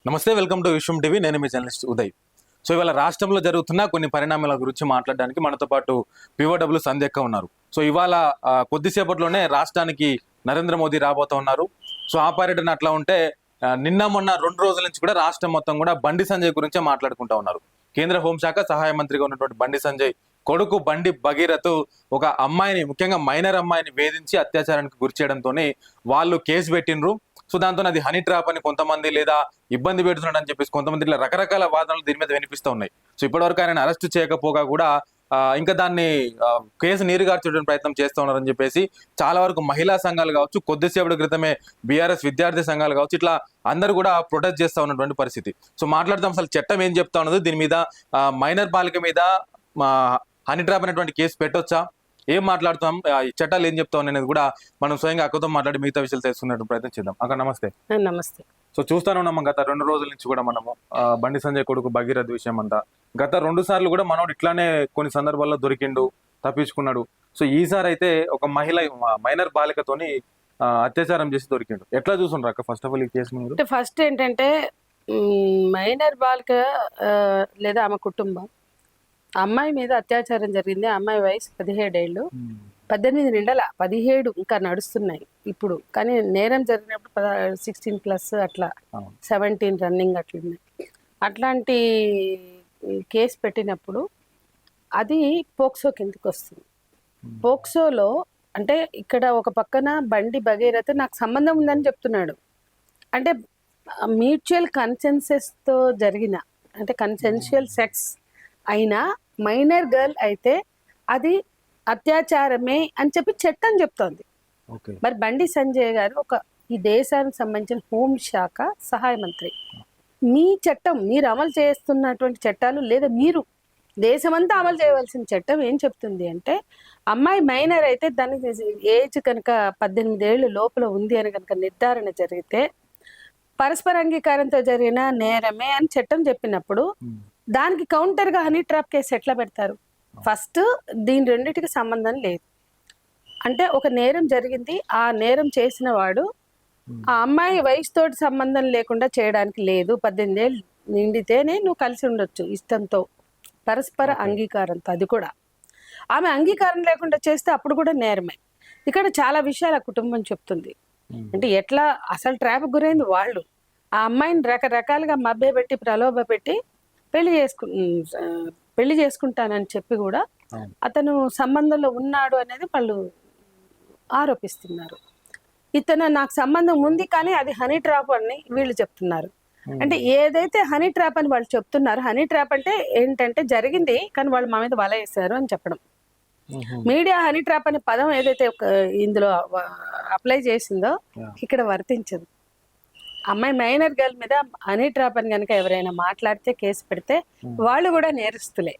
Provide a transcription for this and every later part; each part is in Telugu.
నమస్తే, వెల్కమ్ టు విశ్వం టీవీ. నేను మీ జర్నలిస్ట్ ఉదయ్. సో ఇవాళ రాష్ట్రంలో జరుగుతున్న కొన్ని పరిణామాల గురించి మాట్లాడడానికి మనతో పాటు పిఓడబ్ల్యూ సంధ్యక్క ఉన్నారు. సో ఇవాళ కొద్దిసేపట్లోనే రాష్ట్రానికి నరేంద్ర మోదీ రాబోతా ఉన్నారు. సో ఆ పర్యటన అట్లా ఉంటే నిన్న మొన్న 2 రోజుల నుంచి కూడా రాష్ట్రం మొత్తం కూడా బండి సంజయ్ గురించే మాట్లాడుకుంటా ఉన్నారు. కేంద్ర హోంశాఖ సహాయ మంత్రిగా ఉన్నటువంటి బండి సంజయ్ కొడుకు బండి భగీరథ్ ఒక అమ్మాయిని, ముఖ్యంగా మైనర్ అమ్మాయిని వేధించి అత్యాచారానికి గురి చేయడంతో వాళ్ళు కేసు పెట్టినరు. సో దాంతో అది హనీ ట్రాప్ అని కొంతమంది, లేదా ఇబ్బంది పెడుతున్నాడు అని చెప్పేసి కొంతమంది, ఇట్లా రకరకాల వాదనలు దీని మీద వినిపిస్తూ ఉన్నాయి. సో ఇప్పటివరకు ఆయన అరెస్ట్ చేయకపోగా కూడా ఇంకా దాన్ని కేసు నీరుగార్చే ప్రయత్నం చేస్తూ ఉన్నారని చెప్పేసి చాలా వరకు మహిళా సంఘాలు కావచ్చు, కొద్దిసేపటి క్రితమే బీఆర్ఎస్ విద్యార్థి సంఘాలు కావచ్చు, ఇట్లా అందరూ కూడా ప్రొటెస్ట్ చేస్తూ ఉన్నటువంటి పరిస్థితి. సో మాట్లాడదాం అసలు చట్టం ఏం చెప్తా ఉన్నది, దీని మీద మైనర్ బాలిక మీద హనీ ట్రాప్ అనేటువంటి కేసు పెట్టొచ్చా, ఏం మాట్లాడుతాం, ఈ చట్టాలు ఏం చెప్తాం అనేది కూడా మనం స్వయంగా అక్కతో మాట్లాడి మిగతా విషయాలు తెలుసుకునే ప్రయత్నం చేద్దాం. అక్క నమస్తే. నమస్తే. సో చూస్తానే ఉన్నాము గత 2 రోజుల నుంచి కూడా మనము బండి సంజయ్ కొడుకు భగీరథ్ విషయం అంతా. గత 2 సార్లు కూడా మనోడు ఇట్లానే కొన్ని సందర్భాల్లో దొరికిండు, తప్పించుకున్నాడు. సో ఈసారి అయితే ఒక మైనర్ బాలికతోని అత్యాచారం చేసి దొరికిండు. ఎట్లా చూసుండ్రు అక్క ఫస్ట్ ఆఫ్ ఆల్ ఈ కేసు? ఫస్ట్ ఏంటంటే మైనర్ బాలిక లేదా ఆమె కుటుంబం అమ్మాయి మీద అత్యాచారం జరిగింది. అమ్మాయి వయసు 17 ఏళ్ళు, 18 నిండల 17 ఇంకా నడుస్తున్నాయి ఇప్పుడు. కానీ నేరం జరిగినప్పుడు 16+ అట్లా 17 రన్నింగ్ అట్లున్నాయి. అట్లాంటి కేసు పెట్టినప్పుడు అది పోక్సో కిందకి వస్తుంది. పోక్సోలో అంటే ఇక్కడ ఒక పక్కన బండి భగీరథ్ నాకు సంబంధం ఉందని చెప్తున్నాడు. అంటే మ్యూచువల్ కన్సెన్సెస్తో జరిగిన, అంటే కన్సెన్షువల్ సెక్స్ అయినా మైనర్ గర్ల్ అయితే అది అత్యాచారమే అని చెప్పి చట్టం చెప్తోంది. మరి బండి సంజయ్ గారు ఈ దేశానికి సంబంధించిన హోంశాఖ సహాయ మంత్రి. మీ చట్టం, మీరు అమలు చేస్తున్నటువంటి చట్టాలు, లేదా మీరు దేశమంతా అమలు చేయవలసిన చట్టం ఏం చెప్తుంది అంటే, అమ్మాయి మైనర్ అయితే దానికి ఏజ్ కనుక 18 ఏళ్ళు లోపల ఉంది అని కనుక నిర్ధారణ జరిగితే పరస్పర అంగీకారంతో జరిగిన నేరమే అని చట్టం చెప్పినప్పుడు దానికి కౌంటర్గా హనీ ట్రాప్ కేసు ఎట్లా పెడతారు? ఫస్ట్ దీని రెండింటికి సంబంధం లేదు. అంటే ఒక నేరం జరిగింది, ఆ నేరం చేసిన వాడు ఆ అమ్మాయి వయసుతోటి సంబంధం లేకుండా చేయడానికి లేదు. 18 ఏళ్ళు నిండితేనే నువ్వు కలిసి ఉండొచ్చు ఇష్టంతో, పరస్పర అంగీకారంతో. అది కూడా ఆమె అంగీకారం లేకుండా చేస్తే అప్పుడు కూడా నేరమే. ఇక్కడ చాలా విషయాలు ఆ కుటుంబం చెప్తుంది. అంటే ఎట్లా అసలు ట్రాప్ గురైంది వాళ్ళు. ఆ అమ్మాయిని రకరకాలుగా మభ్యపెట్టి, ప్రలోభ పెట్టి పెళ్లి చేసుకుంటానని చెప్పి కూడా అతను సంబంధంలో ఉన్నాడు అనేది వాళ్ళు ఆరోపిస్తున్నారు. ఇతను నాకు సంబంధం ఉంది కానీ అది హనీ ట్రాప్ అని వీళ్ళు చెప్తున్నారు. అంటే ఏదైతే హనీ ట్రాప్ అని వాళ్ళు చెప్తున్నారు, హనీ ట్రాప్ అంటే ఏంటంటే జరిగింది కానీ వాళ్ళు మా మీద వల వేశారు అని చెప్పడం. మీడియా హనీ ట్రాప్ అనే పదం ఏదైతే ఇందులో అప్లై చేసిందో ఇక్కడ వర్తించదు. అమ్మాయి మైనర్ గర్ల్ మీద హనీ ట్రాప్ అని కనుక ఎవరైనా మాట్లాడితే, కేసు పెడితే వాళ్ళు కూడా నేరస్తులే.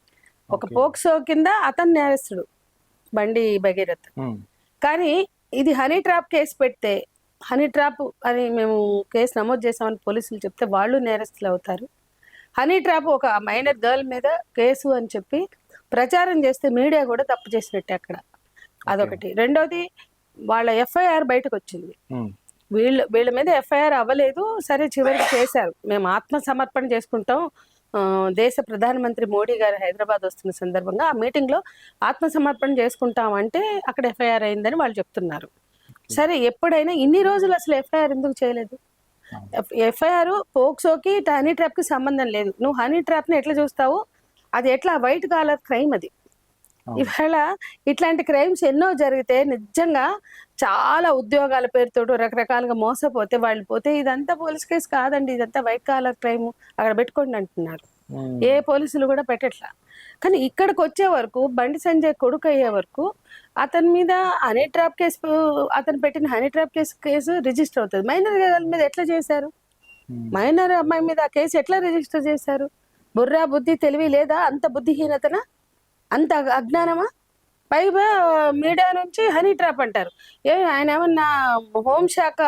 ఒక పోక్సో కింద అతను నేరస్తుడు బండి భగీరథ్. కానీ ఇది హనీ ట్రాప్ కేసు పెడితే, హనీ ట్రాప్ అని మేము కేసు నమోదు చేసామని పోలీసులు చెప్తే వాళ్ళు నేరస్తులు అవుతారు. హనీ ట్రాప్ ఒక మైనర్ గర్ల్ మీద కేసు అని చెప్పి ప్రచారం చేస్తే మీడియా కూడా తప్పు చేసినట్టే అక్కడ. అదొకటి. రెండోది, వాళ్ళ ఎఫ్ఐఆర్ బయటకు వచ్చింది. వీళ్ళ మీద ఎఫ్ఐఆర్ అవ్వలేదు, సరే చివరికి చేశారు. మేము ఆత్మసమర్పణ చేసుకుంటాం, దేశ ప్రధానమంత్రి మోడీ గారు హైదరాబాద్ వస్తున్న సందర్భంగా ఆ మీటింగ్లో ఆత్మసమర్పణ చేసుకుంటాం అంటే అక్కడ ఎఫ్ఐఆర్ అయిందని వాళ్ళు చెప్తున్నారు. సరే, ఎప్పుడైనా ఇన్ని రోజులు అసలు ఎఫ్ఐఆర్ ఎందుకు చేయలేదు? ఎఫ్ఐఆర్ పోక్సోకి హనీ ట్రాప్కి సంబంధం లేదు. నువ్వు హనీ ట్రాప్ని ఎట్లా చూస్తావు? అది ఎట్లా వైట్ కాలర్ క్రైమ్ అది. ఇవాళ ఇట్లాంటి క్రైమ్స్ ఎన్నో జరిగితే నిజంగా చాలా ఉద్యోగాల పేరుతో రకరకాలుగా మోసపోతే వాళ్ళు పోతే ఇదంతా పోలీస్ కేసు కాదండి, ఇదంతా వైట్ కాలర్ క్రైమ్, అక్కడ పెట్టుకోండి అంటున్నారు. ఏ పోలీసులు కూడా పెట్టట్లా. కానీ ఇక్కడికి వచ్చే వరకు, బండి సంజయ్ కొడుకు అయ్యే వరకు అతని మీద హనీ ట్రాప్ కేసు, అతను పెట్టిన హనీ ట్రాప్ కేసు రిజిస్టర్ అవుతుంది. మైనర్ గర్ల్ మీద ఎట్లా చేశారు? మైనర్ అమ్మాయి మీద ఆ కేసు ఎట్లా రిజిస్టర్ చేశారు? బుర్రా, బుద్ధి, తెలివి లేదా? అంత బుద్ధిహీనతనా, అంత అజ్ఞానమా? పైగా మీడియా నుంచి హనీ ట్రాప్ అంటారు. ఆయన ఏమన్నా హోంశాఖ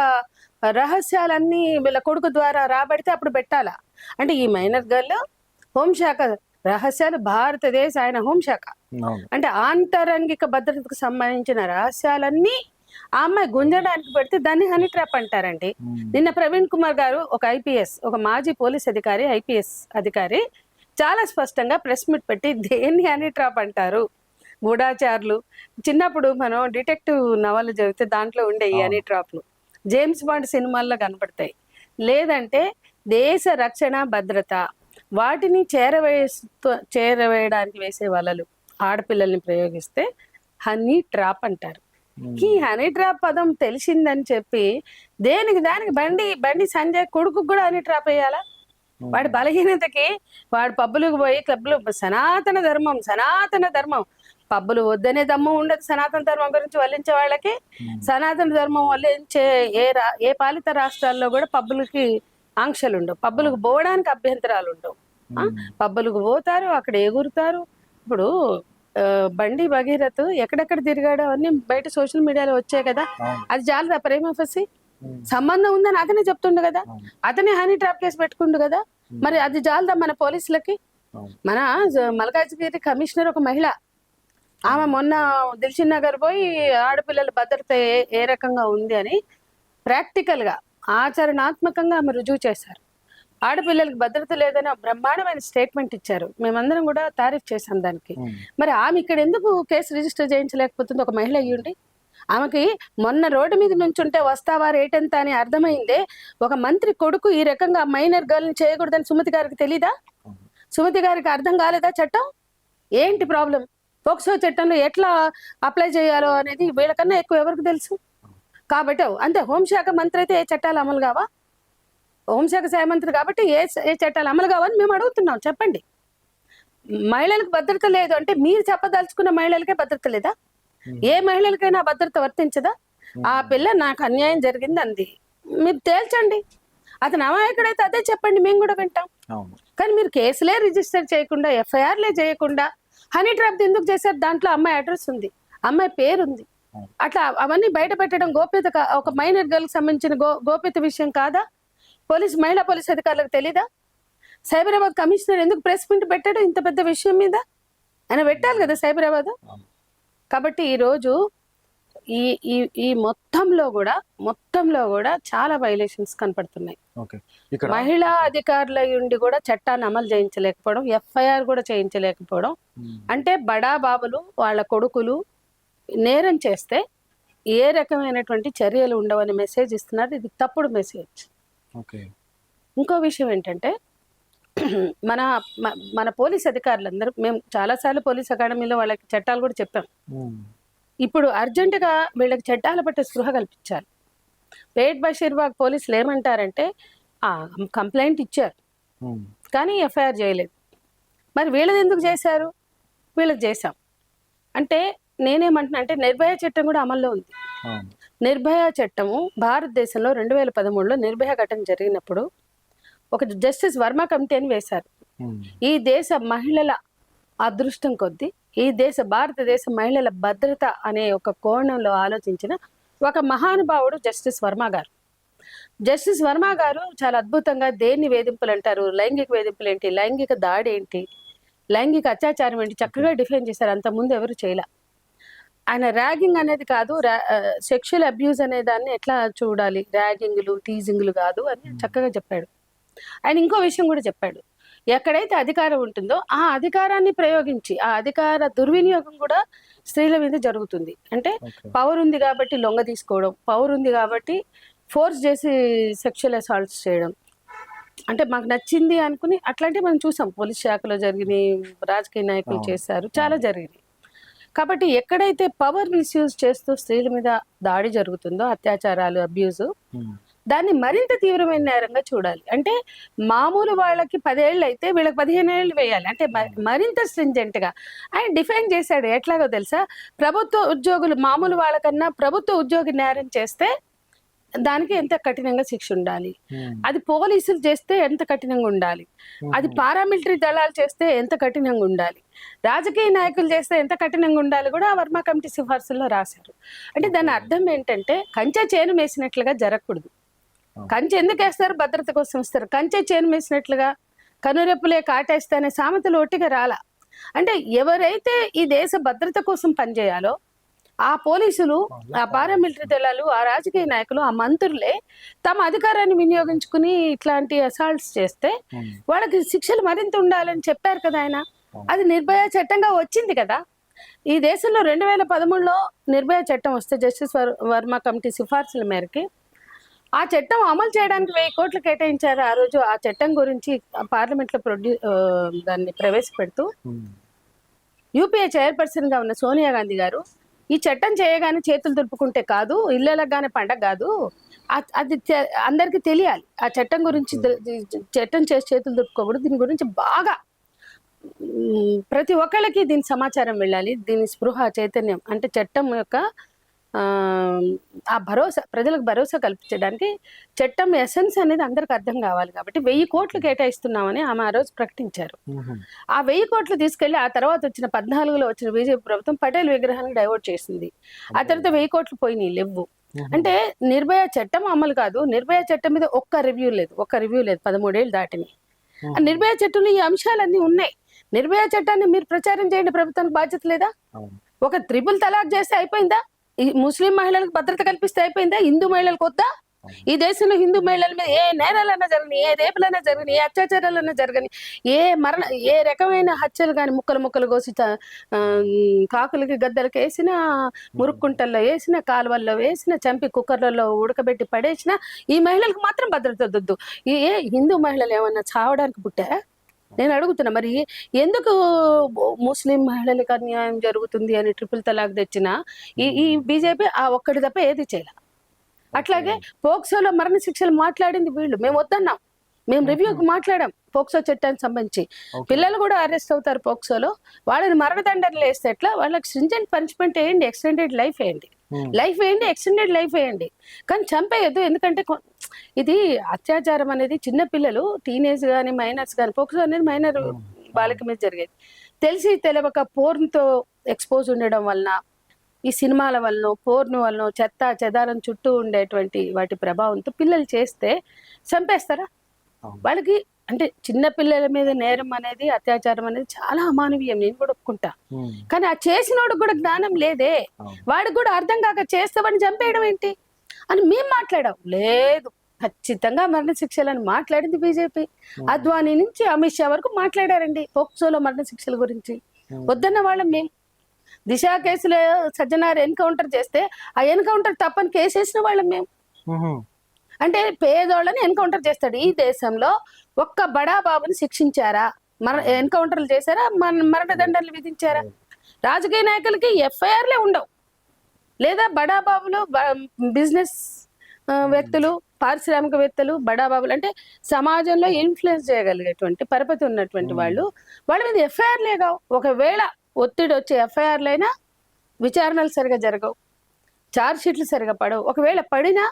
రహస్యాలన్నీ వీళ్ళ కొడుకు ద్వారా రాబడితే అప్పుడు పెట్టాలా? అంటే ఈ మైనర్ గర్ల్ హోంశాఖ రహస్యాలు, భారతదేశ ఆయన హోంశాఖ అంటే ఆంతరంగిక భద్రతకు సంబంధించిన రహస్యాలన్నీ ఆ అమ్మాయి గుంజడానికి పెడితే దాన్ని హనీ ట్రాప్ అంటారండి. నిన్న ప్రవీణ్ కుమార్ గారు ఒక ఐపీఎస్, ఒక మాజీ పోలీస్ అధికారి, ఐపీఎస్ అధికారి చాలా స్పష్టంగా ప్రెస్ మీట్ పెట్టి దేన్ని హనీ ట్రాప్ అంటారు, గూఢాచారులు. చిన్నప్పుడు మనం డిటెక్టివ్ నవలు చదివితే దాంట్లో ఉండే ఈ హనీ ట్రాప్లు జేమ్స్ బాండ్ సినిమాల్లో కనపడతాయి. లేదంటే దేశ రక్షణ భద్రత వాటిని చేరవేయడానికి వేసే వలలు ఆడపిల్లల్ని ప్రయోగిస్తే హనీ ట్రాప్ అంటారు. ఈ హనీ ట్రాప్ పదం తెలిసిందని చెప్పి దేనికి దానికి బండి సంజయ్ కొడుకు కూడా హనీ ట్రాప్ వేయాలా? వాడి బలహీనతకి వాడు పబ్బులకు పోయి క్లబ్లు సనాతన ధర్మం పబ్బులు వద్దనే దమ్ము ఉండదు. సనాతన ధర్మం గురించి వల్లించే వాళ్ళకి సనాతన ధర్మం వల్లించే ఏ పాలిత రాష్ట్రాల్లో కూడా పబ్బులకి ఆంక్షలు ఉండవు, పబ్బులకు పోవడానికి అభ్యంతరాలు ఉండవు. పబ్బులకు పోతారు, అక్కడ ఎగురుతారు. ఇప్పుడు బండి భగీరథ్ ఎక్కడెక్కడ తిరిగాడో అన్ని బయట సోషల్ మీడియాలో వచ్చాయి కదా. అది చాలదా ప్రేమ ఫసి? సంబంధం ఉందని అతనే చెప్తుండు కదా, అతనే హనీ ట్రాప్ కేసు పెట్టుకుండు కదా. మరి అది చాలదా మన పోలీసులకి? మన మల్కాజ్గిరి కమిషనర్ ఒక మహిళ, ఆమె మొన్న దిల్షుక్ నగర్ పోయి ఆడపిల్లల భద్రత ఏ రకంగా ఉంది అని ప్రాక్టికల్ గా ఆచరణాత్మకంగా ఆమె రుజువు చేశారు. ఆడపిల్లలకి భద్రత లేదని బ్రహ్మాండమైన స్టేట్మెంట్ ఇచ్చారు. మేమందరం కూడా తారీఫ్ చేశాం దానికి. మరి ఆమె ఇక్కడ ఎందుకు కేసు రిజిస్టర్ చేయించలేకపోతుంది? ఒక మహిళ అయ్యుండి ఆమెకి మొన్న రోడ్డు మీద నుంచుంటే వస్తావా రేటెంత అని అర్థమైందే. ఒక మంత్రి కొడుకు ఈ రకంగా మైనర్ గర్ల్ని చేయకూడదని సుమతి గారికి తెలీదా? సుమతి గారికి అర్థం కాలేదా చట్టం? ఏంటి ప్రాబ్లం? పోక్సో చట్టంలో ఎట్లా అప్లై చేయాలో అనేది వీళ్ళకన్నా ఎక్కువ ఎవరికి తెలుసు? కాబట్టి అంతే, హోంశాఖ మంత్రి అయితే ఏ చట్టాలు అమలు కావా? హోంశాఖ శాఖ మంత్రి కాబట్టి ఏ చట్టాలు అమలు కావని మేము అడుగుతున్నాం. చెప్పండి. మహిళలకు భద్రత లేదు అంటే మీరు చెప్పదలుచుకున్న మహిళలకే భద్రత లేదా? ఏ మహిళలకైనా భద్రత వర్తించదా? ఆ పిల్ల నాకు అన్యాయం జరిగింది అంది, మీరు తేల్చండి. అతను అమాయకుడైతే అదే చెప్పండి, మేము కూడా వింటాం. కానీ మీరు కేసులే రిజిస్టర్ చేయకుండా, ఎఫ్ఐఆర్లే చేయకుండా హనీ ట్రాప్ ఎందుకు చేశారు? దాంట్లో అమ్మాయి అడ్రస్ ఉంది, అమ్మాయి పేరు ఉంది. అట్లా అవన్నీ బయట పెట్టడం గోప్యత, ఒక మైనర్ గర్ల్ కి సంబంధించిన గోప్యత విషయం కాదా? మహిళా పోలీస్ అధికారులకు తెలీదా? సైబరాబాద్ కమిషనర్ ఎందుకు ప్రెస్ మీట్ పెట్టాడు ఇంత పెద్ద విషయం మీద? ఆయన పెట్టాలి కదా సైబరాబాద్. కాబట్టి ఈరోజు ఈ మొత్తంలో కూడా చాలా వైలేషన్స్ కనపడుతున్నాయి. మహిళా అధికారుల ఉండి కూడా చట్టాన్ని అమలు చేయించలేకపోవడం, ఎఫ్ఐఆర్ కూడా చేయించలేకపోవడం అంటే బడా బాబులు వాళ్ళ కొడుకులు నేరం చేస్తే ఏ రకమైనటువంటి చర్యలు ఉండవని మెసేజ్ ఇస్తున్నారు. ఇది తప్పుడు మెసేజ్. ఇంకో విషయం ఏంటంటే మన పోలీస్ అధికారులందరూ, మేము చాలాసార్లు పోలీస్ అకాడమీలో వాళ్ళకి చట్టాలు కూడా చెప్పాం. ఇప్పుడు అర్జెంటుగా వీళ్ళకి చట్టాల పట్ల స్పృహ కల్పించాలి. పేట్ బషీర్బాగ్ పోలీసులు ఏమంటారంటే కంప్లైంట్ ఇచ్చారు కానీ ఎఫ్ఐఆర్ చేయలేదు. మరి వీళ్ళది ఎందుకు చేశారు? వీళ్ళకి చేశాం అంటే నేనేమంటున్నా అంటే నిర్భయ చట్టం కూడా అమల్లో ఉంది. నిర్భయ చట్టము భారతదేశంలో 2013లో నిర్భయ ఘటన జరిగినప్పుడు ఒక జస్టిస్ వర్మ కమిటీ అని వేశారు. ఈ దేశ మహిళల అదృష్టం కొద్దీ భారతదేశ మహిళల భద్రత అనే ఒక కోణంలో ఆలోచించిన ఒక మహానుభావుడు జస్టిస్ వర్మ గారు. జస్టిస్ వర్మ గారు చాలా అద్భుతంగా దేన్ని వేధింపులు అంటారు, లైంగిక వేధింపులు ఏంటి, లైంగిక దాడి ఏంటి, లైంగిక అత్యాచారం ఏంటి చక్కగా డిఫైన్ చేశారు. అంతకుముందు ఎవరు చేయలే. ఆయన ర్యాగింగ్ అనేది కాదు, సెక్షువల్ అబ్యూజ్ అనే దాన్ని ఎట్లా చూడాలి, ర్యాగింగ్లు టీజింగ్లు కాదు అని చక్కగా చెప్పాడు. ఆయన ఇంకో విషయం కూడా చెప్పాడు, ఎక్కడైతే అధికారం ఉంటుందో ఆ అధికారాన్ని ప్రయోగించి ఆ అధికార దుర్వినియోగం కూడా స్త్రీల మీద జరుగుతుంది. అంటే పవర్ ఉంది కాబట్టి లొంగ తీసుకోవడం, పవర్ ఉంది కాబట్టి ఫోర్స్ చేసి సెక్షువల్ అసాల్ట్స్ చేయడం, అంటే మాకు నచ్చింది అనుకుని అట్లాంటివి మనం చూసాం. పోలీస్ శాఖలో జరిగినాయి, రాజకీయ నాయకులు చేశారు, చాలా జరిగినాయి. కాబట్టి ఎక్కడైతే పవర్ మిస్యూజ్ చేస్తూ స్త్రీల మీద దాడి జరుగుతుందో, అత్యాచారాలు, అబ్యూజ్, దాన్ని మరింత తీవ్రమైన నేరంగా చూడాలి. అంటే మామూలు వాళ్ళకి 10 ఏళ్ళు అయితే వీళ్ళకి 15 ఏళ్ళు వేయాలి. అంటే మరింత స్ట్రింజెంట్ గా ఆయన డిఫైన్ చేశాడు. ఎట్లాగో తెలుసా, ప్రభుత్వ ఉద్యోగులు మామూలు వాళ్ళకన్నా ప్రభుత్వ ఉద్యోగి నేరం చేస్తే దానికి ఎంత కఠినంగా శిక్ష ఉండాలి, అది పోలీసులు చేస్తే ఎంత కఠినంగా ఉండాలి, అది పారామిలిటరీ దళాలు చేస్తే ఎంత కఠినంగా ఉండాలి, రాజకీయ నాయకులు చేస్తే ఎంత కఠినంగా ఉండాలి కూడా వర్మ కమిటీ సిఫార్సుల్లో రాశారు. అంటే దాని అర్థం ఏంటంటే కంచె చేను వేసినట్లుగా జరగకూడదు. కంచె ఎందుకు వేస్తారు? భద్రత కోసం ఇస్తారు. కంచె చేను వేసినట్లుగా కనురెప్పులే కాటేస్తే అనే సామెతలు ఒట్టిగా రాలా. అంటే ఎవరైతే ఈ దేశ భద్రత కోసం పనిచేయాలో ఆ పోలీసులు, ఆ పారామిలిటరీ దళాలు, ఆ రాజకీయ నాయకులు, ఆ మంత్రులే తమ అధికారాన్ని వినియోగించుకుని ఇట్లాంటి అసాల్ట్స్ చేస్తే వాళ్ళకి శిక్షలు మరింత ఉండాలని చెప్పారు కదా ఆయన. అది నిర్భయ చట్టంగా వచ్చింది కదా. ఈ దేశంలో 2013లో నిర్భయ చట్టం వస్తే జస్టిస్ వర్మ కమిటీ సిఫార్సుల మేరకి ఆ చట్టం అమలు చేయడానికి 1000 కోట్లు కేటాయించారు ఆ రోజు. ఆ చట్టం గురించి పార్లమెంట్లో దాన్ని ప్రవేశపెడుతూ యూపీఏ చైర్పర్సన్ గా ఉన్న సోనియా గాంధీ గారు ఈ చట్టం చేయగానే చేతులు దులుపుకుంటే కాదు, ఇళ్ళగానే పండగ కాదు, అది అందరికీ తెలియాలి. ఆ చట్టం గురించి చట్టం చేసి చేతులు దులుపుకోకూడదు, దీని గురించి బాగా ప్రతి ఒక్కళ్ళకి దీని సమాచారం వెళ్ళాలి, దీని స్పృహ చైతన్యం అంటే చట్టం యొక్క ఆ భరోసా, ప్రజలకు భరోసా కల్పించడానికి చట్టం ఎసెన్స్ అనేది అందరికి అర్థం కావాలి కాబట్టి 1000 కోట్లు కేటాయిస్తున్నామని ఆమె ఆ రోజు ప్రకటించారు. ఆ 1000 కోట్లు తీసుకెళ్లి ఆ తర్వాత వచ్చిన 14లో వచ్చిన బీజేపీ ప్రభుత్వం పటేల్ విగ్రహానికి డైవర్ట్ చేసింది. ఆ తర్వాత 1000 కోట్లు పోయినాయి లేవు. అంటే నిర్భయ చట్టం అమలు కాదు, నిర్భయ చట్టం మీద ఒక్క రివ్యూ లేదు 13 ఏళ్ళు దాటినాయి. నిర్భయ చట్టంలో ఈ అంశాలన్నీ ఉన్నాయి. నిర్భయ చట్టాన్ని మీరు ప్రచారం చేయండి, ప్రభుత్వానికి బాధ్యత లేదా? ఒక త్రిపుల్ తలాక్ చేస్తే అయిపోయిందా? ఈ ముస్లిం మహిళలకు భద్రత కల్పిస్తే అయిపోయిందా? హిందూ మహిళలకు వద్దా? ఈ దేశంలో హిందూ మహిళల మీద ఏ నేరాలన్నా జరగని, ఏ రేపులైనా జరగని, ఏ అత్యాచారాలన్నా జరగని, ఏ రకమైన హత్యలు కానీ ముక్కలు కోసి కాకులకి గద్దలకి వేసిన, మురుక్కుంటల్లో వేసిన, కాలువల్లో వేసిన, చంపి కుక్కర్లలో ఉడకబెట్టి పడేసిన ఈ మహిళలకు మాత్రం భద్రత వద్దు. ఏ హిందూ మహిళలు ఏమన్నా చావడానికి పుట్టా? నేను అడుగుతున్నా, మరి ఎందుకు ముస్లిం మహిళలకు అన్యాయం జరుగుతుంది అని ట్రిపుల్ తలాక్ తెచ్చిన ఈ బీజేపీ ఆ ఒక్కటి తప్ప ఏది చేయాలి. అట్లాగే పోక్సోలో మరణ శిక్షలు మాట్లాడింది వీళ్ళు, మేము వద్దన్నాం, మేము రివ్యూకి మాట్లాడాం పోక్సో చట్టానికి సంబంధించి. పిల్లలు కూడా అరెస్ట్ అవుతారు పోక్సోలో, వాళ్ళని మరణదండనలు వేస్తే ఎట్లా? వాళ్ళకి స్ట్రింజెంట్ పనిష్మెంట్ వేయండి, ఎక్స్టెండెడ్ లైఫ్ వేయండి, ఎక్స్టెండెడ్ లైఫ్ వేయండి, కానీ చంపేయద్దు. ఎందుకంటే ఇది అత్యాచారం అనేది చిన్న పిల్లలు, టీనేజ్ కానీ మైనర్స్ కానీ, పోక్సో అనేది మైనర్ బాలిక మీద జరిగేది. తెలిసి తెలియక పోర్న్తో ఎక్స్పోజ్ ఉండడం వలన, ఈ సినిమాల వలన, పోర్న్ వలన, చెత్త చెదారం చుట్టూ ఉండేటువంటి వాటి ప్రభావంతో పిల్లలు చేస్తే చంపేస్తారా? వాళ్ళకి అంటే చిన్న పిల్లల మీద నేరం అనేది, అత్యాచారం అనేది చాలా అమానవీయం, నేను కూడా ఒప్పుకుంటా. కానీ ఆ చేసినోడు కూడా జ్ఞానం లేదే, వాడికి కూడా అర్థం కాక చేస్తామని చంపేయడం ఏంటి అని మేము మాట్లాడాం. లేదు, ఖచ్చితంగా మరణ శిక్షలను మాట్లాడింది బీజేపీ. అద్వానీ నుంచి అమిత్ షా వరకు మాట్లాడారండి పోక్సోలో మరణ శిక్షల గురించి. వద్దన్న వాళ్ళం మేము. దిశ కేసులో సజ్జనార్ ఎన్కౌంటర్ చేస్తే ఆ ఎన్కౌంటర్ తప్పని కేసు వేసిన వాళ్ళం మేము. అంటే పేదోళ్ళని ఎన్కౌంటర్ చేస్తాడు. ఈ దేశంలో ఒక్క బడా బాబుని శిక్షించారా? ఎన్కౌంటర్లు చేశారా? మరణదండనలు విధించారా? రాజకీయ నాయకులకి ఎఫ్ఐఆర్లే ఉండవు, లేదా బడా బాబులు, బిజినెస్ వ్యక్తులు, పారిశ్రామికవేత్తలు, బడాబాబులు అంటే సమాజంలో ఇన్ఫ్లుయెన్స్ చేయగలిగేటువంటి పరపతి ఉన్నటువంటి వాళ్ళ మీద ఎఫ్ఐఆర్లే కావు. ఒకవేళ ఒత్తిడి వచ్చే ఎఫ్ఐఆర్లు అయినా విచారణలు సరిగా జరగవు, ఛార్జ్ షీట్లు సరిగా పడవు. ఒకవేళ పడినా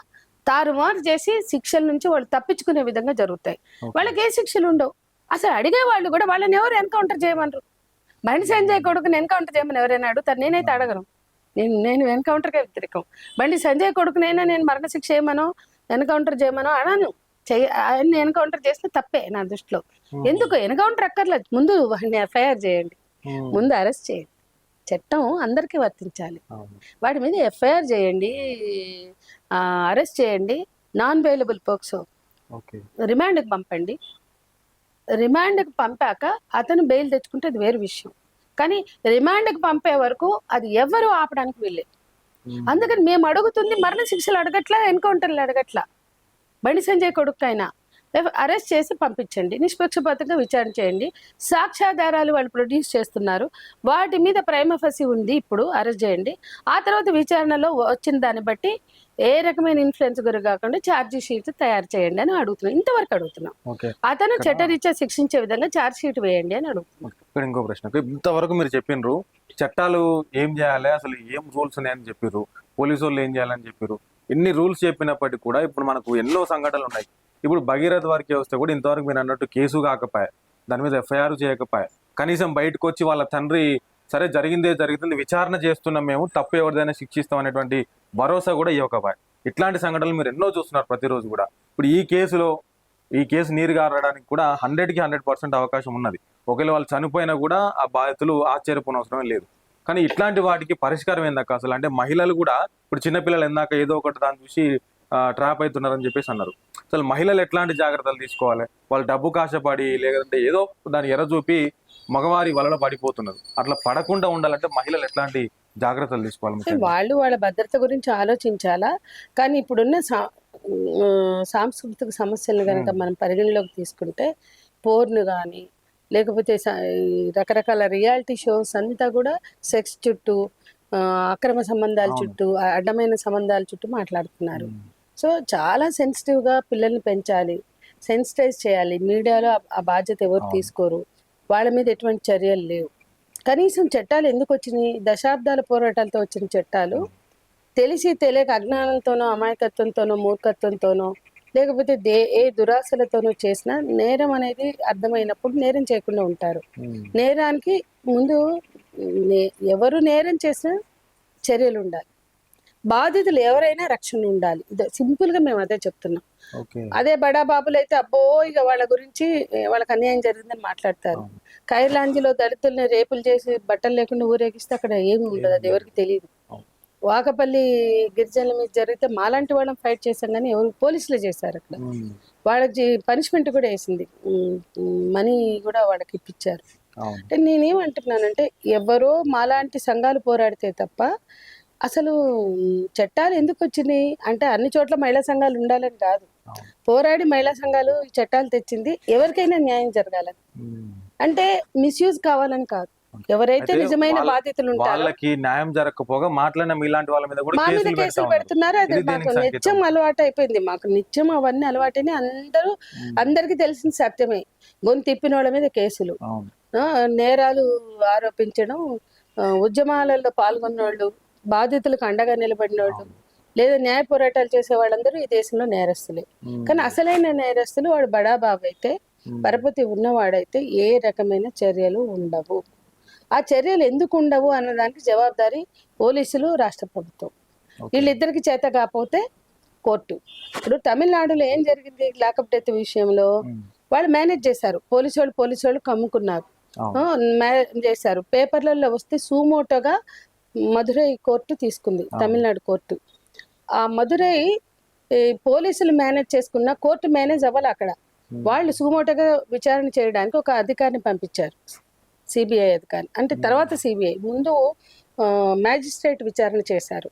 తారుమారు చేసి శిక్షల నుంచి వాళ్ళు తప్పించుకునే విధంగా జరుగుతాయి. వాళ్ళకి ఏ శిక్షలు ఉండవు. అసలు అడిగే వాళ్ళు కూడా వాళ్ళని ఎవరు ఎన్కౌంటర్ చేయమనరు. బండి సంజయ్ కొడుకుని ఎన్కౌంటర్ చేయమని ఎవరైనా అడుగుతారు? నేనైతే అడగను. నేను ఎన్కౌంటర్కే వ్యతిరేకం. బండి సంజయ్ కొడుకునైనా నేను మరణశిక్ష చేయమనో ఎన్కౌంటర్ చేయమనో అనను. ఆయన్ని ఎన్కౌంటర్ చేస్తే తప్పే నా దృష్టిలో. ఎందుకు ఎన్కౌంటర్ అక్కర్లేదు, ముందు వాడిని ఎఫ్ఐఆర్ చేయండి, ముందు అరెస్ట్ చేయండి. చట్టం అందరికీ వర్తించాలి. వాడి మీద ఎఫ్ఐఆర్ చేయండి, అరెస్ట్ చేయండి, నాన్ బెయిలబుల్ పోక్సో రిమాండ్కి పంపండి. రిమాండ్కి పంపాక అతను బెయిల్ తెచ్చుకుంటే అది వేరు విషయం. కానీ రిమాండ్కి పంపే వరకు అది ఎవరు ఆపడానికి వీల్లేదు. అందుకని మేము అడుగుతుంది మరణ శిక్షలు అడగట్లా, ఎన్కౌంటర్లు అడగట్లా. బండి సంజయ్ కొడుకైనా అరెస్ట్ చేసి పంపించండి, నిష్పక్షపాతంగా విచారణ చేయండి. సాక్ష్యాధారాలు వాళ్ళు ప్రొడ్యూస్ చేస్తున్నారు, వాటి మీద ప్రైమ ఫసి ఉంది, ఇప్పుడు అరెస్ట్ చేయండి. ఆ తర్వాత విచారణలో వచ్చిన దాన్ని బట్టి ఏ రకమైన ఇన్ఫ్లుయెన్స్ గురి కాకుండా ఛార్జీ షీట్ తయారు చేయండి అని అడుగుతున్నాం. ఇంతవరకు అడుగుతున్నాం. అతను చట్టరీత్యా శిక్షించే విధంగా ఛార్జ్ షీట్ వేయండి అని అడుగుతున్నాం. ఇక్కడ ఇంకో ప్రశ్న, ఇంతవరకు మీరు చెప్పినారు చట్టాలు ఏం చేయాలి, అసలు ఏం రూల్స్ ఉన్నాయని చెప్పారు, పోలీసు వాళ్ళు ఏం చేయాలని చెప్పారు. ఎన్ని రూల్స్ చెప్పినప్పటికీ కూడా ఇప్పుడు మనకు ఎన్నో సంఘటనలు ఉన్నాయి. ఇప్పుడు భగీరథ వారికి వస్తే కూడా ఇంతవరకు మీరు అన్నట్టు కేసు కాకపోయా, దాని మీద ఎఫ్ఐఆర్ చేయకపోయా, కనీసం బయటకు వచ్చి వాళ్ళ తండ్రి సరే జరిగిందే జరుగుతుంది, విచారణ చేస్తున్నాం, మేము తప్పు ఎవరిదైనా శిక్షిస్తాం అనేటువంటి భరోసా కూడా ఇవ్వకపోయా. ఇట్లాంటి సంఘటనలు మీరు ఎన్నో చూస్తున్నారు ప్రతిరోజు కూడా. ఇప్పుడు ఈ కేసు నీరు గారడానికి కూడా 100% అవకాశం ఉన్నది. ఒకవేళ వాళ్ళు చనిపోయినా కూడా ఆ బాధితులు ఆశ్చర్యపోనవసరమే లేదు. కానీ ఇట్లాంటి వాటికి పరిష్కారం ఏందాక అసలు? అంటే మహిళలు కూడా ఇప్పుడు చిన్నపిల్లలు ఎందాక ఏదో ఒకటి దాన్ని చూసి ట్రాప్ అవుతున్నారని చెప్పేసి అన్నారు. అసలు మహిళలు ఎట్లాంటి జాగ్రత్తలు తీసుకోవాలి? వాళ్ళు డబ్బు కాశపడి లేదంటే ఏదో దాన్ని ఎర్ర చూపి మగవారి వలలో పడిపోతున్నారు. అట్లా పడకుండా ఉండాలంటే మహిళలు ఎట్లాంటి జాగ్రత్తలు తీసుకోవాలి? ముఖ్యంగా వాళ్ళు వాళ్ళ భద్రత గురించి ఆలోచించాలా. కానీ ఇప్పుడున్న సాంస్కృతిక సమస్యలను కనుక మనం పరిగణలోకి తీసుకుంటే పోర్ను కానీ లేకపోతే ఈ రకరకాల రియాలిటీ షోస్ అంతా కూడా సెక్స్ చుట్టూ, అక్రమ సంబంధాల చుట్టూ, అడ్డమైన సంబంధాల చుట్టూ మాట్లాడుతున్నారు. సో చాలా సెన్సిటివ్గా పిల్లల్ని పెంచాలి, సెన్సిటైజ్ చేయాలి. మీడియాలో ఆ బాధ్యత ఎవరు తీసుకోరు, వాళ్ళ మీద ఎటువంటి చర్యలు లేవు. కనీసం చట్టాలు ఎందుకు వచ్చినాయి? దశాబ్దాల పోరాటాలతో వచ్చిన చట్టాలు తెలిసి తెలియక అజ్ఞానంతోనో, అమాయకత్వంతోనో, మూర్ఖత్వంతోనో, లేకపోతే ఏ దురాశలతోనో చేసినా నేరం అనేది అర్థమైనప్పుడు నేరం చేయకుండా ఉంటారు. నేరానికి ముందు ఎవరు నేరం చేసినా చర్యలు ఉండాలి, బాధితులు ఎవరైనా రక్షణ ఉండాలి. ఇది సింపుల్గా మేము అదే చెప్తున్నాం. అదే బడా బాబులు అయితే అబ్బో ఇక వాళ్ళ గురించి వాళ్ళకి అన్యాయం జరిగిందని మాట్లాడతారు. కైర్లాంజిలో దళితుల్ని రేపులు చేసి బట్టలు లేకుండా ఊరేగిస్తే అక్కడ ఏమి ఉండదు, అది ఎవరికి తెలియదు. వాకపల్లి గిరిజనుల మీద జరిగితే మాలాంటి వాళ్ళని ఫైట్ చేశాం కానీ ఎవరు పోలీసులు చేశారు. అక్కడ వాళ్ళకి పనిష్మెంట్ కూడా వేసింది, మనీ కూడా వాళ్ళకి ఇప్పించారు. అంటే నేనేమంటున్నానంటే ఎవరో మాలాంటి సంఘాలు పోరాడితే తప్ప అసలు చట్టాలు ఎందుకు వచ్చినాయి అంటే అన్ని చోట్ల మహిళా సంఘాలు ఉండాలని కాదు, పోరాడి మహిళా సంఘాలు ఈ చట్టాలు తెచ్చింది ఎవరికైనా న్యాయం జరగాలని, అంటే మిస్యూజ్ కావాలని కాదు. ఎవరైతే నిజమైన బాధితులు ఉంటారో వాళ్ళకి న్యాయం జరగకపోగా మాట్లాడిన మీలాంటి వాళ్ళ మీద కూడా మా మీద కేసులు పెడుతున్నారు. అది మాకు నిత్యం అలవాటు అయిపోయింది, మాకు నిత్యం అవన్నీ అలవాటని అందరికి తెలిసిన సత్యమే. గొంతు తిప్పిన వాళ్ళ మీద కేసులు, నేరాలు ఆరోపించడం, ఉద్యమాలలో పాల్గొన్న వాళ్ళు, బాధితులకు అండగా నిలబడిన వాళ్ళు, లేదా న్యాయ పోరాటాలు చేసే వాళ్ళందరూ ఈ దేశంలో నేరస్తులే. కానీ అసలైన నేరస్తులు వాడు బడా బాబు అయితే, పరపతి ఉన్నవాడైతే ఏ రకమైన చర్యలు ఉండవు. ఆ చర్యలు ఎందుకు ఉండవు అన్నదానికి జవాబారి పోలీసులు, రాష్ట్ర ప్రభుత్వం. వీళ్ళిద్దరికి చేత కాకపోతే కోర్టు. ఇప్పుడు తమిళనాడులో ఏం జరిగింది? లాకప్ డెత్ విషయంలో వాళ్ళు మేనేజ్ చేశారు, పోలీసు వాళ్ళు కమ్ముకున్నారు, మేనేజ్ చేశారు. పేపర్లలో వస్తే సూమోటోగా మధురై కోర్టు తీసుకుంది, తమిళనాడు కోర్టు. ఆ మధురై పోలీసులు మేనేజ్ చేసుకున్న కోర్టు మేనేజ్ అవ్వాలి. అక్కడ వాళ్ళు సూమోటోగా విచారణ చేయడానికి ఒక అధికారిని పంపించారు, సిబిఐ అధికారి. అంటే తర్వాత సిబిఐ ముందు మ్యాజిస్ట్రేట్ విచారణ చేశారు.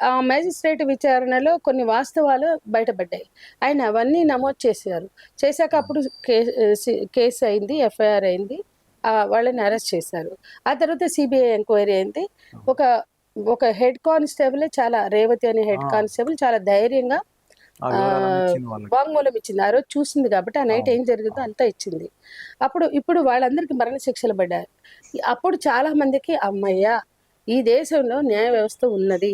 ఆ మ్యాజిస్ట్రేట్ విచారణలో కొన్ని వాస్తవాలు బయటపడ్డాయి. ఆయన అవన్నీ నమోదు చేశాక అప్పుడు కేసు అయింది, ఎఫ్ఐఆర్ అయింది, వాళ్ళని అరెస్ట్ చేశారు. ఆ తర్వాత సిబిఐ ఎంక్వైరీ అయింది. ఒక హెడ్ కానిస్టేబుల్, చాలా రేవతి అనే హెడ్ కానిస్టేబుల్ చాలా ధైర్యంగా వాంగ్మూలం ఇచ్చింది. ఆ రోజు చూసింది కాబట్టి ఆ నైట్ ఏం జరిగిందో అంతా ఇచ్చింది. ఇప్పుడు వాళ్ళందరికీ మరణ శిక్షలు పడ్డారు. అప్పుడు చాలా మందికి అమ్మయ్యా ఈ దేశంలో న్యాయ వ్యవస్థ ఉన్నది,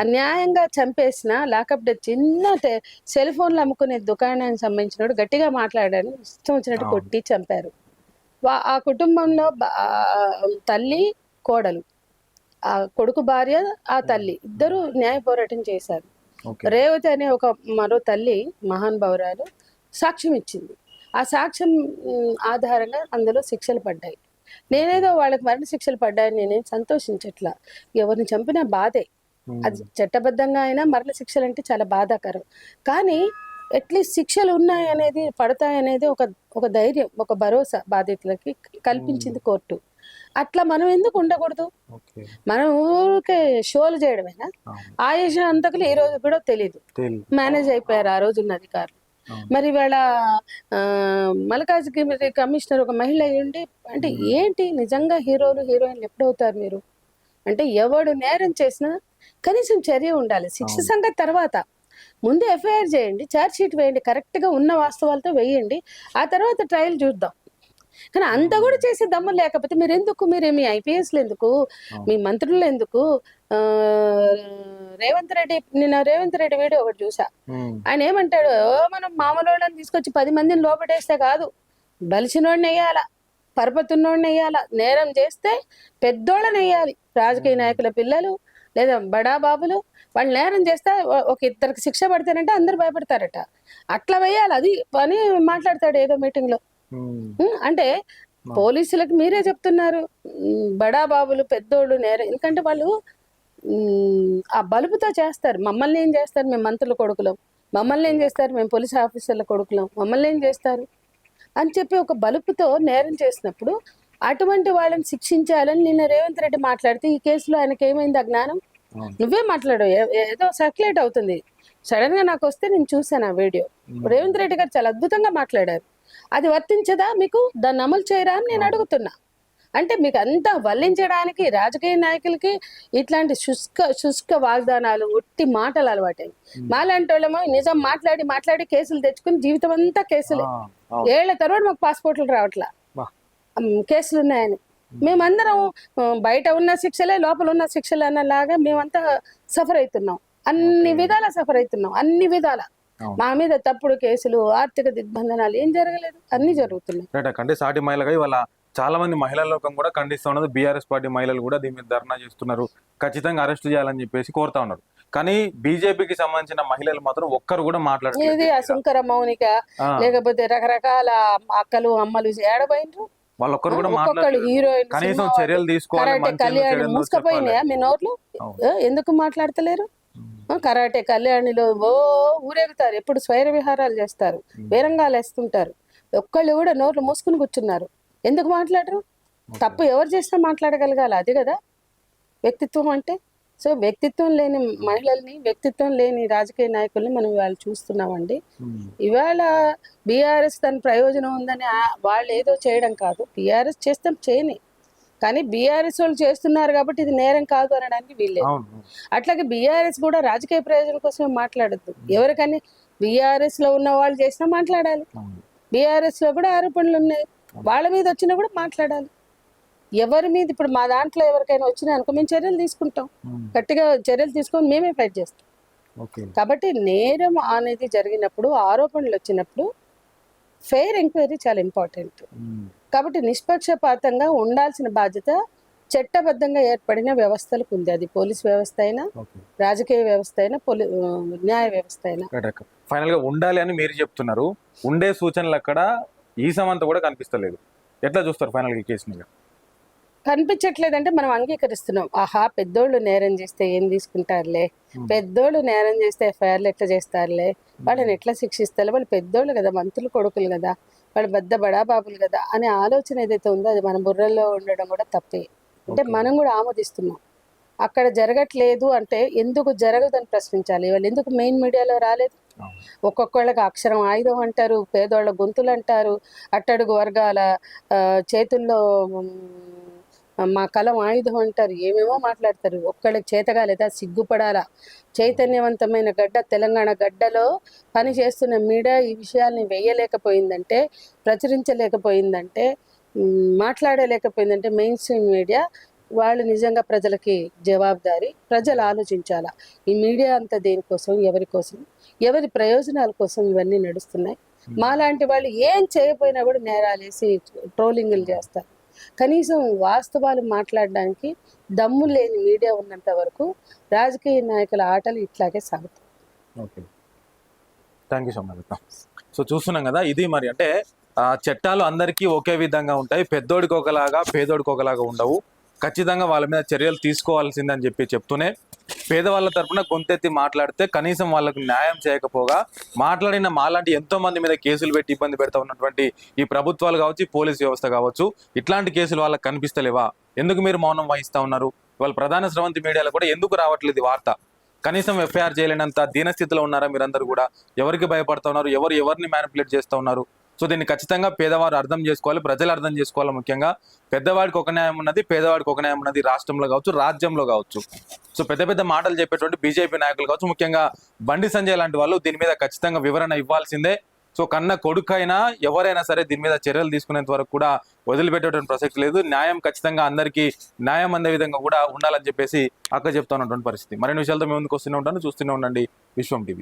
అన్యాయంగా చంపేసిన లాకప్ డెత్, చిన్న సెల్ ఫోన్లు అమ్ముకునే దుకాణానికి సంబంధించిన గట్టిగా మాట్లాడారని ఇష్టం వచ్చినట్టు కొట్టి చంపారు. ఆ కుటుంబంలో తల్లి, కోడలు, ఆ కొడుకు భార్య, ఆ తల్లి ఇద్దరు న్యాయ పోరాటం చేశారు. రేవతి అనే ఒక మరో తల్లి మహానుభావురాలు సాక్ష్యం ఇచ్చింది. ఆ సాక్ష్యం ఆధారంగా అందులో శిక్షలు పడ్డాయి. నేనేదో వాళ్ళకి మరణ శిక్షలు పడ్డాయని నేనేం సంతోషించట్లా. ఎవరిని చంపినా బాధే, అది చట్టబద్ధంగా అయినా మరణ శిక్షలు అంటే చాలా బాధాకరం. కానీ అట్లీస్ట్ శిక్షలు ఉన్నాయనేది, పడతాయనేది ఒక ధైర్యం, ఒక భరోసా బాధితులకి కల్పించింది కోర్టు. అట్లా మనం ఎందుకు ఉండకూడదు? మనం ఊరికే షోలు చేయడమేనా? ఆయుష అంతకులు ఈ రోజు కూడా తెలీదు, మేనేజ్ అయిపోయారు ఆ రోజున్న అధికారులు. మరి వాళ్ళ మల్కాజ్గిరి కమిషనర్ ఒక మహిళ అయ్యండి అంటే ఏంటి? నిజంగా హీరోలు, హీరోయిన్లు ఎప్పుడవుతారు మీరు? అంటే ఎవడు నేరం చేసినా కనీసం చర్య ఉండాలి. శిక్ష సంగతి తర్వాత, ముందు ఎఫ్ఐఆర్ చేయండి, ఛార్జ్ షీట్ వేయండి, కరెక్ట్గా ఉన్న వాస్తవాలతో వేయండి, ఆ తర్వాత ట్రయల్ చూద్దాం. కానీ అంత కూడా చేసే దమ్ము లేకపోతే మీరు మీ ఐపీఎస్లు ఎందుకు, మీ మంత్రులు ఎందుకు? రేవంత్ రెడ్డి వీడియో ఒకటి చూసా. ఆయన ఏమంటాడు, మనం మామూలు వాళ్ళని తీసుకొచ్చి 10 మందిని లోపడేస్తే కాదు, బలిసినోడిని వేయాల, పరపతున్నోడిని వేయాల, నేరం చేస్తే పెద్దోళ్ళని వేయాలి. రాజకీయ నాయకుల పిల్లలు లేదా బడా బాబులు వాళ్ళు నేరం చేస్తే ఒక ఇద్దరికి శిక్ష పడతారంటే అందరు భయపడతారట, అట్లా వేయాలి. అది అని మాట్లాడతాడు ఏదో మీటింగ్ లో. అంటే పోలీసులకు మీరే చెప్తున్నారు బడా బాబులు పెద్దోళ్ళు నేర, ఎందుకంటే వాళ్ళు ఆ బలుపుతో చేస్తారు. మమ్మల్ని ఏం చేస్తారు, మేము మంత్రుల కొడుకులం, మమ్మల్ని ఏం చేస్తారు, మేము పోలీస్ ఆఫీసర్ల కొడుకులం, మమ్మల్ని ఏం చేస్తారు అని చెప్పి ఒక బలుపుతో నేరం చేసినప్పుడు అటువంటి వాళ్ళని శిక్షించాలని నిన్న రేవంత్ రెడ్డి మాట్లాడితే ఈ కేసులో ఆయనకి ఏమైంది అజ్ఞానం? నువ్వే మాట్లాడు, ఏదో సర్క్యులేట్ అవుతుంది. సడన్ గా నాకు వస్తే నేను చూసాను ఆ వీడియో. రేవంత్ రెడ్డి గారు చాలా అద్భుతంగా మాట్లాడారు. అది వర్తించదా మీకు? దాన్ని అమలు చేయరా అని నేను అడుగుతున్నా. అంటే మీకు అంతా వల్లించడానికి రాజకీయ నాయకులకి ఇట్లాంటి శుష్క వాగ్దానాలు, ఒట్టి మాటలు అలవాటాయి. మాలాంటి వాళ్ళేమో నిజం మాట్లాడి మాట్లాడి కేసులు తెచ్చుకుని జీవితం అంతా కేసులే. ఏళ్ల తర్వాత మాకు పాస్పోర్ట్లు రావట్లా, కేసులు ఉన్నాయని. మేమందరం బయట ఉన్న శిక్షలే లోపల ఉన్న శిక్షలే అన్నలాగా మేమంతా సఫర్ అవుతున్నాం, అన్ని విధాల సఫర్ అవుతున్నాం, అన్ని విధాల. మా మీద తప్పుడు కేసులు, ఆర్థిక దిగ్బంధనాలు ఏం జరగలేదు, అన్ని జరుగుతున్నాయి. అంటే సాటి మహిళగా ఇవాళ చాలా మంది మహిళల లోకం కూడా ఖండిస్తూ ఉన్నది. బీఆర్ఎస్ పార్టీ మహిళలు కూడా దీని మీద ధర్నా చేస్తున్నారు, ఖచ్చితంగా అరెస్ట్ చేయాలని చెప్పేసి కోరుతా ఉన్నారు. కానీ బీజేపీకి సంబంధించిన మహిళలు మాత్రం ఒక్కరు కూడా మాట్లాడలేదు. ఇది అసుంకర మౌనిక లేకపోతే రకరకాల అక్కలు అమ్మలు ఏడబోయినరు, వాళ్ళొక్కరు కూడా మాట్లాడలేదు. హీరోయిన్ కనీసం చర్యలు తీసుకోవాలి. కళ్యాణి మూసుకపోయినాయా మీ నోట్లు? ఎందుకు మాట్లాడతలేరు? కరాటే కళ్యాణిలో ఊరేగుతారు, ఎప్పుడు స్వైర విహారాలు చేస్తారు, వీరంగాలు వేస్తుంటారు. ఒక్కళ్ళు కూడా నోట్లు మూసుకుని కూర్చున్నారు. ఎందుకు మాట్లాడరు? తప్పు ఎవరు చేసినా మాట్లాడగలగాలి, అది కదా వ్యక్తిత్వం అంటే. సో వ్యక్తిత్వం లేని మహిళల్ని, వ్యక్తిత్వం లేని రాజకీయ నాయకుల్ని మనం ఇవాళ చూస్తున్నామండి. ఇవాళ బీఆర్ఎస్ తన ప్రయోజనం ఉందని వాళ్ళు ఏదో చేయడం కాదు, బీఆర్ఎస్ చేస్తాం చేయని, కానీ బీఆర్ఎస్ వాళ్ళు చేస్తున్నారు కాబట్టి ఇది నేరం కాదు అనడానికి వీల్లేదు. అట్లాగే బీఆర్ఎస్ కూడా రాజకీయ ప్రయోజనం కోసమే మాట్లాడద్దు. ఎవరికని బీఆర్ఎస్ లో ఉన్న వాళ్ళు చేసినా మాట్లాడాలి, బీఆర్ఎస్ లో కూడా ఆరోపణలు ఉన్నాయి, వాళ్ళ మీద వచ్చినా కూడా మాట్లాడాలి. ఎవరి మీద ఇప్పుడు మా దాంట్లో ఎవరికైనా వచ్చినా అనుకో మేము చర్యలు తీసుకుంటాం, గట్టిగా చర్యలు తీసుకొని మేమే ఫైట్ చేస్తాం. కాబట్టి నేరం అనేది జరిగినప్పుడు, ఆరోపణలు వచ్చినప్పుడు ఫెయిర్ ఎంక్వైరీ చాలా ఇంపార్టెంట్. కాబట్టి నిష్పక్షపాతంగా ఉండాల్సిన బాధ్యత చట్టబద్ధంగా ఏర్పడిన వ్యవస్థలకు ఉంది. అది పోలీస్ వ్యవస్థ అయినా, రాజకీయ వ్యవస్థ అయినా, న్యాయ వ్యవస్థ అయినా. ఫైనల్ గా ఉండాలి అని మీరు చెప్తున్నారు, ఉండే సూచనలు అక్కడ ఈ సమంతా కూడా కనిపిస్తలేదు. ఎట్లా చూస్తారు ఫైనల్ గా కేసు మీద? కనిపించట్లేదంటే మనం అంగీకరిస్తున్నాం. ఆహా, పెద్దోళ్ళు నేరం చేస్తే ఏం తీసుకుంటారులే, పెద్దోళ్ళు నేరం చేస్తే ఎఫ్ఐఆర్లు ఎట్లా చేస్తారులే, వాళ్ళని ఎట్లా శిక్షిస్తారు, వాళ్ళు పెద్దోళ్ళు కదా, మంత్రులు కొడుకులు కదా, వాళ్ళు పెద్ద బడాబాబులు కదా అనే ఆలోచన ఏదైతే ఉందో అది మన బుర్రల్లో ఉండడం కూడా తప్పే. అంటే మనం కూడా ఆమోదిస్తున్నాం. అక్కడ జరగట్లేదు అంటే ఎందుకు జరగదని ప్రశ్నించాలి. వాళ్ళు ఎందుకు మెయిన్ మీడియాలో రాలేదు? ఒక్కొక్కళ్ళకి అక్షరం ఆయుధం అంటారు, పేదోళ్ళ గొంతులు అంటారు, అట్టడుగు వర్గాల చేతుల్లో మా కలం ఆయుధం అంటారు, ఏమేమో మాట్లాడతారు. ఒక్కళ్ళకి చేతగా లేదా సిగ్గుపడాలా? చైతన్యవంతమైన గడ్డ తెలంగాణ గడ్డలో పని చేస్తున్న మీడియా ఈ విషయాల్ని వేయలేకపోయిందంటే, ప్రచురించలేకపోయిందంటే, మాట్లాడలేకపోయిందంటే మెయిన్ స్ట్రీమ్ మీడియా వాళ్ళు నిజంగా ప్రజలకి జవాబుదారీ. ప్రజలు ఆలోచించాలా, ఈ మీడియా అంతా దేనికోసం, ఎవరి కోసం, ఎవరి ప్రయోజనాల కోసం ఇవన్నీ నడుస్తున్నాయి. మాలాంటి వాళ్ళు ఏం చేయకపోయినా కూడా నేరాలేసి ట్రోలింగ్లు చేస్తారు. కనీసం వాస్తవాలు మాట్లాడడానికి దమ్ము లేని మీడియా ఉన్నంత వరకు రాజకీయ నాయకుల ఆటలు ఇట్లాగే సాగుతాయి. Okay, thank you so much. So చూస్తున్నాం కదా, ఇది మరి అంటే చట్టాలు అందరికీ ఒకే విధంగా ఉంటాయి, పెద్దోడికి ఒకలాగా పేదోడికి ఒకలాగా ఉండవు. ఖచ్చితంగా వాళ్ళ మీద చర్యలు తీసుకోవాల్సిందని చెప్తూనే పేదవాళ్ళ తరఫున గొంతెత్తి మాట్లాడితే కనీసం వాళ్ళకు న్యాయం చేయకపోగా మాట్లాడిన మాలాంటి ఎంతో మంది మీద కేసులు పెట్టి ఇబ్బంది పెడతా ఉన్నటువంటి ఈ ప్రభుత్వాలు కావచ్చు, పోలీస్ వ్యవస్థ కావచ్చు, ఇట్లాంటి కేసులు వాళ్ళకి కనిపిస్తలేవా? ఎందుకు మీరు మౌనం వహిస్తా ఉన్నారు? వాళ్ళ ప్రధాన స్రవంతి మీడియాలో కూడా ఎందుకు రావట్లేదు వార్త? కనీసం ఎఫ్ఐఆర్ చేయలేనంత దీనస్థితిలో ఉన్నారా మీరందరూ కూడా? ఎవరికి భయపడతా ఉన్నారు? ఎవరిని మ్యానిపులేట్ చేస్తూ ఉన్నారు? సో దీన్ని ఖచ్చితంగా పేదవారు అర్థం చేసుకోవాలి, ప్రజలు అర్థం చేసుకోవాలి. ముఖ్యంగా పెద్దవాడికి ఒక న్యాయం ఉన్నది, పేదవాడికి ఒక న్యాయం ఉన్నది, రాష్ట్రంలో కావచ్చు, రాజ్యంలో కావచ్చు. సో పెద్ద మాటలు చెప్పేటువంటి బీజేపీ నాయకులు కావచ్చు, ముఖ్యంగా బండి సంజయ్ లాంటి వాళ్ళు దీని మీద ఖచ్చితంగా వివరణ ఇవ్వాల్సిందే. సో కన్న కొడుకైనా ఎవరైనా సరే దీని మీద చర్యలు తీసుకునేంత వరకు కూడా వదిలిపెట్టేటువంటి ప్రసక్తి లేదు. న్యాయం ఖచ్చితంగా అందరికీ న్యాయం అందే విధంగా కూడా ఉండాలని చెప్పేసి అక్క చెప్తా ఉన్నటువంటి పరిస్థితి. మరిన్ని విషయాలతో మేము ముందుకు వస్తూనే ఉంటాను. చూస్తూనే ఉండండి విశ్వం టీవీ.